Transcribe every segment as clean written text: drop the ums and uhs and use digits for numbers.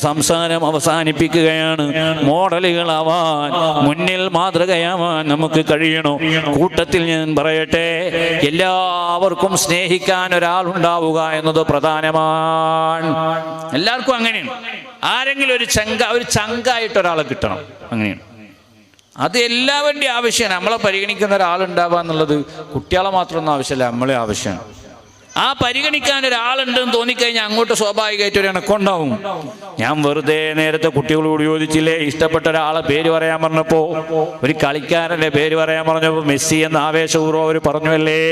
സംസാരം അവസാനിപ്പിക്കുകയാണ്. മോഡലുകളാവാൻ, മുന്നിൽ മാതൃകയാവാൻ നമുക്ക് കഴിയണോ? കൂട്ടത്തിൽ ഞാൻ പറയട്ടെ, എല്ലാവർക്കും സ്നേഹിക്കാൻ ഒരാളുണ്ടാവുക എന്നത് പ്രധാനമാണ്. എല്ലാവർക്കും അങ്ങനെയാണ്. ആരെങ്കിലും ഒരു ചങ്കായിട്ട് ഒരാളെ കിട്ടണം, അങ്ങനെയാണ്. അത് എല്ലാവരുടെയും ആവശ്യമാണ്. നമ്മളെ പരിഗണിക്കുന്ന ഒരാളുണ്ടാവുക എന്നുള്ളത് കുട്ടികളെ മാത്രമൊന്നും ആവശ്യമില്ല, നമ്മളെ ആവശ്യമാണ്. ആ പരിഗണിക്കാൻ ഒരാളുണ്ടെന്ന് തോന്നിക്കഴിഞ്ഞാൽ അങ്ങോട്ട് സ്വാഭാവികമായിട്ട് ഒരു ഇണക്കുണ്ടാവും. ഞാൻ വെറുതെ നേരത്തെ കുട്ടികളോട് ചോദിച്ചില്ലേ, ഇഷ്ടപ്പെട്ട ഒരാളെ പേര് പറയാൻ പറഞ്ഞപ്പോ, ഒരു കളിക്കാരന്റെ പേര് പറയാൻ പറഞ്ഞപ്പോ മെസ്സി എന്ന ആവേശപൂർവ്വം അവർ പറഞ്ഞല്ലേ.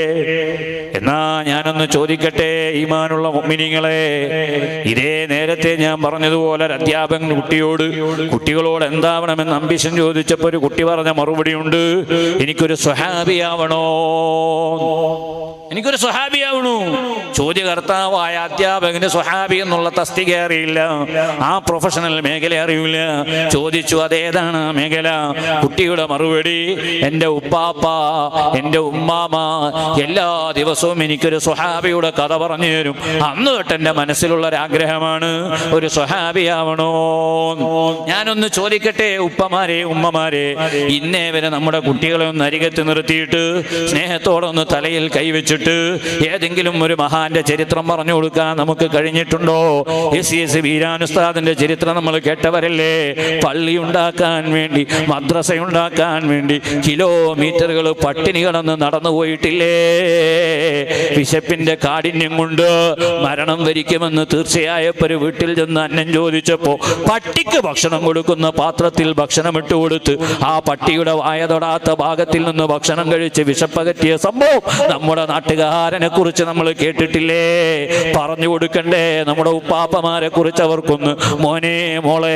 എന്നാ ഞാനൊന്ന് ചോദിക്കട്ടെ, ഈമാനുള്ള മുഅ്മിനീങ്ങളെ, ഇതേ നേരത്തെ ഞാൻ പറഞ്ഞതുപോലെ ഒരു അധ്യാപകൻ കുട്ടികളോട് എന്താവണമെന്ന് അംബിഷൻ ചോദിച്ചപ്പോ ഒരു കുട്ടി പറഞ്ഞ മറുപടി ഉണ്ട്, എനിക്കൊരു സ്വഹാബിയാവണോ, എനിക്കൊരു സ്വഹാബിയാവണു. ചോദ്യകർത്താവായ അധ്യാപകന് സ്വഹാബി എന്നുള്ള തസ്തിക അറിയില്ല, ആ പ്രൊഫഷണൽ മേഖല അറിയില്ല. ചോദിച്ചു, അതേതാണ് ആ മേഖല? കുട്ടിയുടെ മറുപടി, എൻ്റെ ഉപ്പാപ്പ, എൻ്റെ ഉമ്മാമ എല്ലാ ദിവസവും എനിക്കൊരു സ്വഹാബിയുടെ കഥ പറഞ്ഞു തരും. അന്ന് തൊട്ട് എൻ്റെ മനസ്സിലുള്ളൊരാഗ്രഹമാണ് ഒരു സ്വഹാബിയാവണോ. ഞാനൊന്ന് ചോദിക്കട്ടെ, ഉപ്പമാരെ, ഉമ്മമാരെ, ഇന്നേ വരെ നമ്മുടെ കുട്ടികളെ ഒന്ന് അരികത്ത് നിർത്തിയിട്ട് സ്നേഹത്തോടൊന്ന് തലയിൽ കൈവച്ചിട്ട് ഏതെങ്കിലും ഒരു മഹാന്റെ ചരിത്രം പറഞ്ഞു കൊടുക്കാൻ നമുക്ക് കഴിഞ്ഞിട്ടുണ്ടോ? എസ് വീരാൻ ഉസ്താദിന്റെ ചരിത്രം നമ്മൾ കേട്ടവരല്ലേ. പള്ളി ഉണ്ടാക്കാൻ വേണ്ടി, മദ്രസ ഉണ്ടാക്കാൻ വേണ്ടി കിലോമീറ്ററുകൾ പട്ടിണി കിടന്ന് നടന്നു പോയിട്ടില്ലേ? വിശപ്പിന്റെ കാഠിന്യം കൊണ്ട് മരണം വരിക്കുമെന്ന് തീർച്ചയായപ്പോൾ വീട്ടിൽ ചെന്ന് അന്നം ചോദിച്ചപ്പോ പട്ടിക്ക് ഭക്ഷണം കൊടുക്കുന്ന പാത്രത്തിൽ ഭക്ഷണം ഇട്ടുകൊടുത്ത് ആ പട്ടിയുടെ വായ തൊടാത്ത ഭാഗത്തിൽ നിന്ന് ഭക്ഷണം കഴിച്ച് വിശപ്പകറ്റിയ സംഭവം നമ്മുടെ നാട്ടുകാരനെ കുറിച്ച് നമ്മൾ കേട്ടിട്ടില്ലേ? പറഞ്ഞു കൊടുക്കണ്ടേ നമ്മുടെ ഉപ്പാപ്പമാരെ കുറിച്ച് അവർക്കൊന്ന്? മോനെ, മോളെ,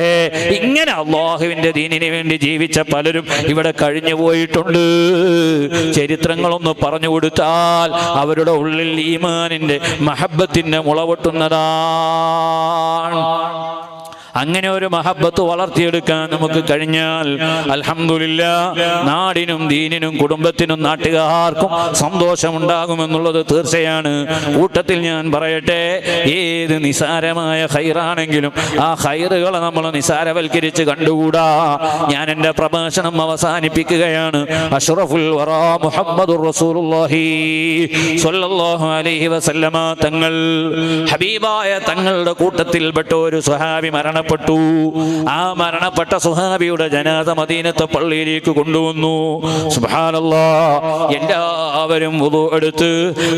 ഇങ്ങനെ അല്ലാഹുവിന്റെ ദീനിന് വേണ്ടി ജീവിച്ച പലരും ഇവിടെ കഴിഞ്ഞു പോയിട്ടുണ്ട്. ചരിത്രങ്ങളൊന്ന് പറഞ്ഞു കൊടുത്താൽ അവരുടെ ഉള്ളിൽ ഈമാനിന്റെ മഹബത്തിന്റെ മുളവൊട്ടുന്നതാണ്. അങ്ങനെ ഒരു മഹബത്ത് വളർത്തിയെടുക്കാൻ നമുക്ക് കഴിഞ്ഞാൽ അൽഹംദുലില്ലാഹ് നാടിനും ദീനിനും കുടുംബത്തിനും നാട്ടുകാർക്കും സന്തോഷമുണ്ടാകുമെന്നുള്ളത് തീർച്ചയാണ്. കൂട്ടത്തിൽ ഞാൻ പറയട്ടെ, ഏത് നിസാരമായ ഖൈറാണെങ്കിലും ആ ഖൈറുകളെ നമ്മൾ നിസാരവൽക്കരിച്ച് കണ്ടുകൂടാ. ഞാൻ എൻ്റെ പ്രഭാഷണം അവസാനിപ്പിക്കുകയാണ്. അഷ്റഫുൽ വറാ മുഹമ്മദുർ റസൂലുള്ളാഹി സ്വല്ലല്ലാഹു അലൈഹി വസല്ലമ തങ്ങൾ, ഹബീബായ തങ്ങളുടെ കൂട്ടത്തിൽപ്പെട്ട ഒരു സ്വഹാബി മരണപ്പെട്ടു. ആ മരണപ്പെട്ട സുഹാബിയുടെ ജനാസ മദീനത്തെ പള്ളിയിലേക്ക് കൊണ്ടുവന്നു. സുബ്ഹാനല്ലാഹ്, എല്ലാവരും വുദു എടുത്ത്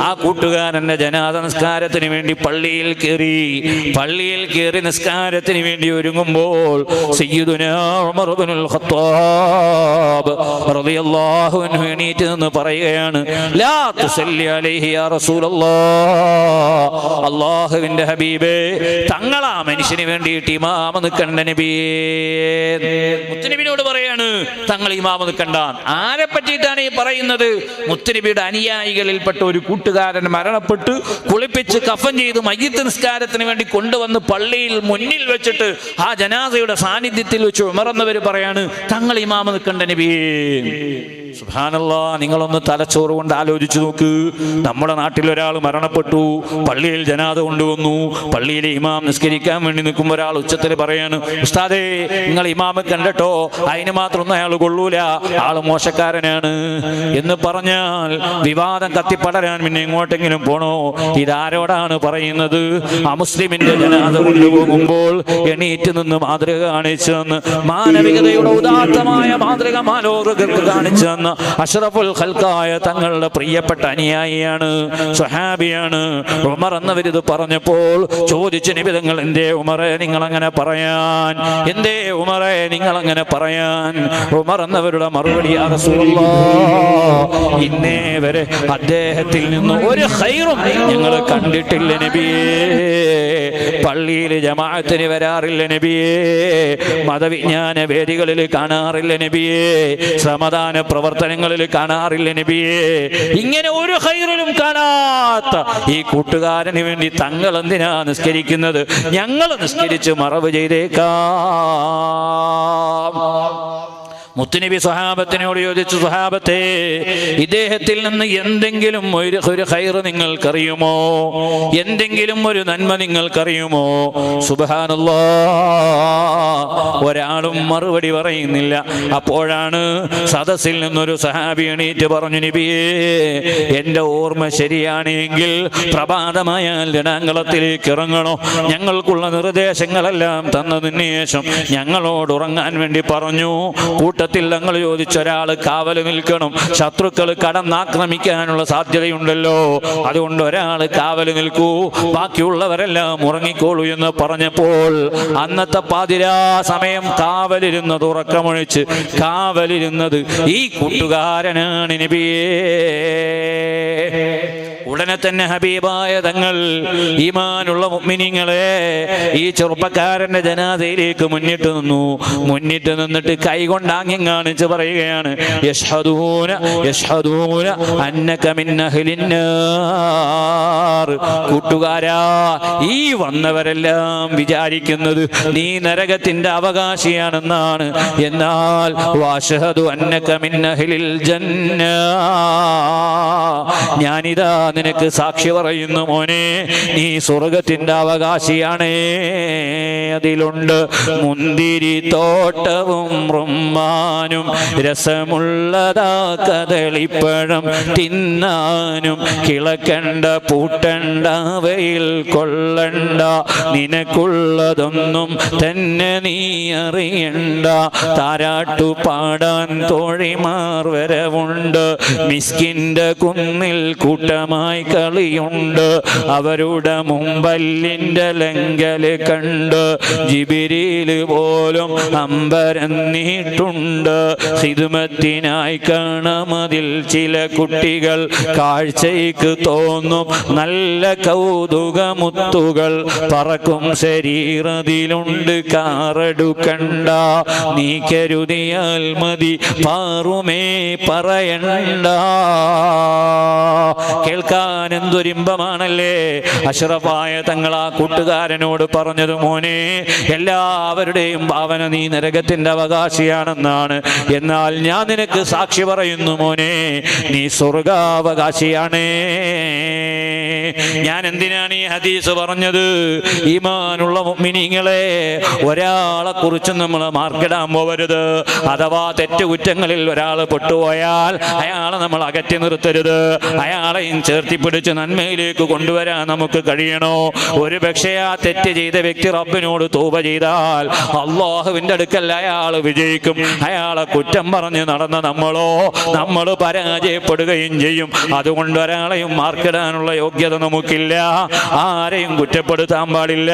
ആ കൂട്ടുകാരന്റെ ജനാസ നിസ്കാരത്തിന് വേണ്ടി പള്ളിയിൽ കയറി നിസ്കാരത്തിന് വേണ്ടി ഒരുങ്ങുമ്പോൾ സയ്യിദുനാ ഉമർ ഇബ്നുൽ ഖത്താബ് റളിയല്ലാഹു അൻഹു എണീറ്റ് നിന്ന് പറയുകയാണ്, ലാ തുസല്ലി അലൈഹി യാ റസൂലല്ലാഹ്, അല്ലാഹുവിന്റെ ഹബീബേ, തങ്ങളാ മനുഷ്യന് വേണ്ടിയിട്ട് ഇമാമ നിൽക്കണ്ട നബിയേ. മുത്തുനബിയോട് പറയാണ്, തങ്ങൾ ഇമാമ നിൽക്കണ്ട. ആരെ പറ്റിയിട്ടാണ് ഈ പറയുന്നത്? മുത്തുനബിയുടെ അനുയായികളിൽപ്പെട്ട ഒരു കൂട്ടുകാരൻ മരണപ്പെട്ട് കുളിപ്പിച്ച് കഫൻ ചെയ്ത് മയ്യിത്ത് നിസ്കാരത്തിന് വേണ്ടി കൊണ്ടുവന്ന് പള്ളിയിൽ മുന്നിൽ വെച്ചിട്ട് ആ ജനാസയുടെ സാന്നിധ്യത്തിൽ വെച്ച് ഉമർ എന്നവർ പറയാണ്, തങ്ങൾ ഇമാമ നിൽക്കണ്ട നബിയേ. സുബ്ഹാനല്ലാഹ്, നിങ്ങളൊന്ന് തലച്ചോറ് കൊണ്ട് ആലോചിച്ച് നോക്ക്. നമ്മുടെ നാട്ടിൽ ഒരാൾ മരണപ്പെട്ടു, പള്ളിയിൽ ജനാസ കൊണ്ടുവന്നു, പള്ളിയിലെ ഇമാം നിസ്കരിക്കാൻ വേണ്ടി നിൽക്കുമ്പോൾ ഒരാൾ ഉച്ചത്തിൽ പറയാണ്, ഉസ്താദേ നിങ്ങൾ ഇമാമ കണ്ടട്ടോ, അതിന് മാത്രമൊന്നും അയാൾ കൊള്ളൂല, ആള് മോശക്കാരനാണ് എന്ന് പറഞ്ഞാൽ വിവാദം കത്തിപ്പടരാൻ പിന്നെ എങ്ങോട്ടെങ്കിലും പോണോ? ഇതാരോടാണ് പറയുന്നത്? അമുസ്ലിമിന്റെ ജനാസ കൊണ്ടുപോകുമ്പോൾ എണീറ്റ് നിന്ന് മാതൃക കാണിച്ചെന്ന്, മാനവികതയുടെ ഉദാത്തമായ മാതൃക മാലോകർക്ക് കാണിച്ചെന്ന് അഷ്റഫുൽ ഖൽഖായ തങ്ങളുടെ പ്രിയപ്പെട്ട അനുയായിയാണ്, സ്വഹാബിയാണ് ഉമർ എന്നവരിത് പറഞ്ഞപ്പോൾ ചോദിച്ചു, നബി തങ്ങൾ, എന്തേ ഉമറെ നിങ്ങൾ അങ്ങനെ പറയാൻ, എന്തേ ഉമറെ നിങ്ങൾ അങ്ങനെ പറയാൻ? ഉമർ എന്നവരുടെ മറുപടി, യാ റസൂലല്ലാഹ്, ഇന്നേ വരെ അദ്ദേഹത്തിൽ നിന്ന് ഒരു ഖൈറും ഞങ്ങൾ കണ്ടിട്ടില്ല നബിയേ. പള്ളിയിൽ ജമാഅത്തിന് വരാറില്ല നബിയേ, മതവിജ്ഞാന വേദികളിൽ കാണാറില്ല നബിയേ, സമാധാന പ്രവർത്തനങ്ങളിൽ കാണാറില്ല നബിയേ. ഇങ്ങനെ ഒരു ഖൈറിലും കാണാത്ത ഈ കൂട്ടുകാരന് വേണ്ടി തങ്ങൾ എന്തിനാ നിസ്കരിക്കുന്നത്? ഞങ്ങൾ നിസ്കരിച്ച് മറവ് ചെയ്തേക്കാം. മുത്തുനബി സ്വഹാബത്തിനോട് ചോദിച്ചു, സ്വഹാബത്തെ, ഇദ്ദേഹത്തിൽ നിന്ന് എന്തെങ്കിലും ഒരു ഖൈർ നിങ്ങൾക്കറിയുമോ? എന്തെങ്കിലും ഒരു നന്മ നിങ്ങൾക്കറിയുമോ? സുബ്ഹാനല്ലാഹ്, ഒരാളും മറുപടി പറയുന്നില്ല. അപ്പോഴാണ് സദസ്സിൽ നിന്നൊരു സഹാബി എണീറ്റ് പറഞ്ഞു, നബിയേ, എൻ്റെ ഓർമ്മ ശരിയാണെങ്കിൽ പ്രഭാതമായാൽ ജനാങ്കളത്തിലേക്ക് ഇറങ്ങണോ? ഞങ്ങൾക്കുള്ള നിർദ്ദേശങ്ങളെല്ലാം തന്നതിന് ശേഷം ഞങ്ങളോട് ഉറങ്ങാൻ വേണ്ടി പറഞ്ഞു. കൂട്ടത്തിൽ ഞങ്ങൾ ചോദിച്ചൊരാൾ കാവൽ നിൽക്കണം, ശത്രുക്കൾ കടന്നാക്രമിക്കാനുള്ള സാധ്യതയുണ്ടല്ലോ, അതുകൊണ്ട് ഒരാൾ കാവൽ നിൽക്കൂ, ബാക്കിയുള്ളവരെല്ലാം ഉറങ്ങിക്കോളൂ എന്ന് പറഞ്ഞപ്പോൾ അന്നത്തെ പാതിരാ സമയം കാവലിരുന്നത്, ഉറക്കമൊഴിച്ച് കാവലിരുന്നത് ഈ കൂട്ടുകാരനാണ് നബിയേ. ഉടനെ തന്നെ ഹബീബായ തങ്ങൾ, ഈമാനുള്ള മുഅ്മിനീങ്ങളെ, ഈ ചെറുപ്പക്കാരന്റെ ജനാസയിലേക്ക് മുന്നിട്ട് നിന്നു. മുന്നിട്ട് നിന്നിട്ട് കൈകൊണ്ട് ആംഗ്യം കാണിച്ച് പറയുകയാണ്, യശ്ഹദൂന യശ്ഹദൂന അന്നക മിൻ അഹ്ലിന്നാർ. കൂട്ടുകാരാ, ഈ വന്നവരെല്ലാം വിചാരിക്കുന്നത് നീ നരകത്തിന്റെ അവകാശിയാണെന്നാണ്. എന്നാൽ വഅശ്ഹദു അന്നക മിൻ അഹ്ലിൽ ജന്ന, ഞാനിതാ നിനക്ക് സാക്ഷി പറയുന്നു മോനെ, നീ സ്വർഗത്തിന്റെ അവകാശിയാണ്. അതിലുണ്ട് മുന്തിരി തോട്ടവും റുമ്മാനും, രസമുള്ളതാ കദളിപ്പഴം തിന്നാനും, കിളക്കണ്ട പൂട്ടണ്ട വെയിൽ കൊള്ളണ്ട, നിനക്കുള്ളതൊന്നും തന്നെ നീ അറിയണ്ട. താരാട്ടു പാടാൻ തോഴിമാർ വരവുണ്ട്, മിസ്കിന്റെ കുന്നിൽ കൂട്ടമായി കളിയുണ്ട്, അവരുടെ മുമ്പല്ലിന്റെ ലങ്കല് കണ്ട് ജിബിരില് പോലും അമ്പരന്നിട്ടുണ്ട്. ഹിദ്മത്തിനായി കാണമതിൽ ചില കുട്ടികൾ, കാഴ്ചയ്ക്ക് തോന്നും നല്ല കൗതുകമുത്തുകൾ, പറക്കും ശരീരത്തിലുണ്ട് കാറെടുക്കണ്ട, നീ കരുതിയാൽ മതി പാറുമേ പറയണ്ട. കേൾക്കാൻ എന്തൊരിമ്പമാണല്ലേ അഷ്റഫായ തങ്ങൾ ആ കൂട്ടുകാരനോട് പറഞ്ഞത്, മോനെ, എല്ലാവരുടെയും ഭാവന നീ നരകത്തിന്റെ അവകാശിയാണെന്നാണ്. എന്നാൽ ഞാൻ നിനക്ക് സാക്ഷി പറയുന്നു മോനെ, നീ സ്വർഗാവകാശിയാണ്. ഞാൻ എന്തിനാണ് ഈ ഹദീസ് പറഞ്ഞത്? ഈമാനുള്ള മുഅ്മിനീങ്ങളെ, ഒരാളെ കുറിച്ച് നമ്മൾ മാർക്കിടാൻ പോവരുത്. അഥവാ തെറ്റുകുറ്റങ്ങളിൽ ഒരാൾ പെട്ടുപോയാൽ അയാളെ നമ്മൾ അകറ്റി നിർത്തരുത്. അയാളെയും ചേർത്തിപ്പിടിച്ച് നന്മയിലേക്ക് കൊണ്ടുവരാൻ നമുക്ക് കഴിയണോ? ഒരു പക്ഷേ ആ തെറ്റ് ചെയ്ത വ്യക്തി റബ്ബിനോട് തൗബ ചെയ്താൽ അല്ലാഹുവിന്റെ അടുക്കൽ അയാൾ വിജയിക്കും. അയാളെ കുറ്റം പറഞ്ഞ് നടന്ന നമ്മൾ പരാജയപ്പെടുകയും ചെയ്യും. അതുകൊണ്ട് ഒരാളെയും മാർക്കിടാനുള്ള യോഗ്യത നമുക്കില്ല. ആരെയും കുറ്റപ്പെടുത്താൻ പാടില്ല.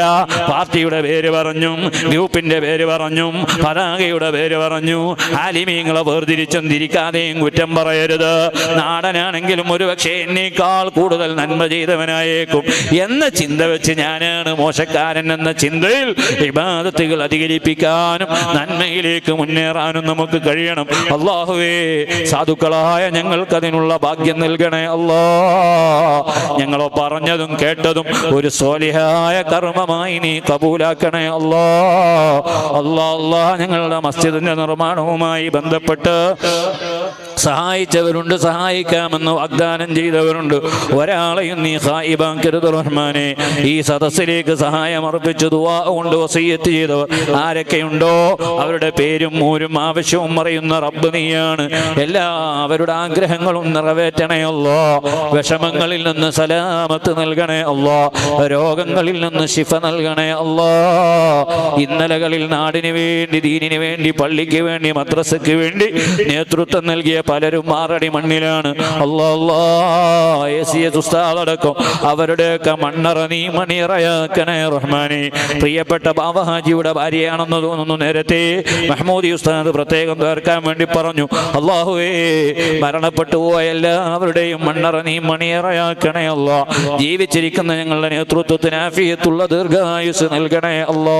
പാർട്ടിയുടെ പേര് പറഞ്ഞും, ഗ്രൂപ്പിന്റെ പേര് പറഞ്ഞും, പതാകയുടെ പേര് പറഞ്ഞു ആലിമീങ്ങളെ വേർതിരിച്ചും തിരിക്കാതെയും കുറ്റം പറയരുത്. നാടനാണെങ്കിലും ഒരു പക്ഷേ എന്നേക്കാൾ കൂടുതൽ നന്മ ചെയ്തവനായേക്കും എന്ന ചിന്ത വെച്ച് ഞാനാണ് മോശക്കാരൻ എന്ന ചിന്തയിൽ ഇബാദത്തുകൾ അധികരിപ്പിക്കാനും നന്മയിലേക്ക് മുന്നേറാനും നമുക്ക് കഴിയണം. അല്ലാഹുവേ, സാധുക്കളായ ഞങ്ങൾക്കതിനുള്ള ഭാഗ്യം നൽകണേ അല്ലാ. ഞങ്ങളോ പറഞ്ഞതും കേട്ടതും ഒരു സ്വാലിഹായ കർമ്മമായി നീ കബൂലാക്കണേ അല്ലാ. അല്ലാ, ഞങ്ങളുടെ മസ്ജിദിന്റെ നിർമ്മാണവുമായി ബന്ധപ്പെട്ട് സഹായിച്ചവരുണ്ട്, സഹായിക്കാമെന്ന് വാഗ്ദാനം ചെയ്തവരുണ്ട്. ഒരാളെയും നീ ഖായിബാക്കരുത് റഹ്മാനെ. ഈ സദസ്സിലേക്ക് സഹായം അർപ്പിച്ച് ദുആ കൊണ്ട് വസിയ്യത്ത് ചെയ്തവർ ആരൊക്കെയുണ്ടോ അവരുടെ പേരും ഊരും ആവശ്യവും അറിയുന്ന റബ്ബ് നീയാണ്. എല്ലാവരുടെ ആഗ്രഹങ്ങളും നിറവേറ്റണേ അല്ലാ. വിഷമങ്ങളിൽ നിന്ന് സലാമത്ത് നൽകണേ അല്ലാ. രോഗങ്ങളിൽ നിന്ന് ശിഫ നൽകണേ അല്ലാ. ഇന്നലകളിൽ നാടിന് വേണ്ടി, ദീനിന് വേണ്ടി, പള്ളിക്ക് വേണ്ടി, മദ്രസയ്ക്ക് വേണ്ടി നേതൃത്വം നൽകിയ പലരും ആറടി മണ്ണിലാണ്. ഉസ്താദടക്കം അവരുടെയൊക്കെ മണ്ണറ നീ മണിയറയാക്കണേ റഹ്മാനെ. പ്രിയപ്പെട്ട ബാബഹാജിയുടെ ഭാര്യയാണെന്ന് തോന്നുന്നു, നേരത്തെ മഹ്മൂദി ഉസ്താദ് പ്രത്യേകം തീർക്കാൻ വേണ്ടി പറഞ്ഞു. അല്ലാഹുവേ, മരണപ്പെട്ടു പോയ എല്ലാവരുടെയും മണ്ണറ നീ മണിയറയാക്കണേ അല്ലാ. ജീവിച്ചിരിക്കുന്ന ഞങ്ങളുടെ നേതൃത്വത്തിന് ആഫിയത്തുള്ള ദീർഘായുസ് നൽകണേ അല്ലാ.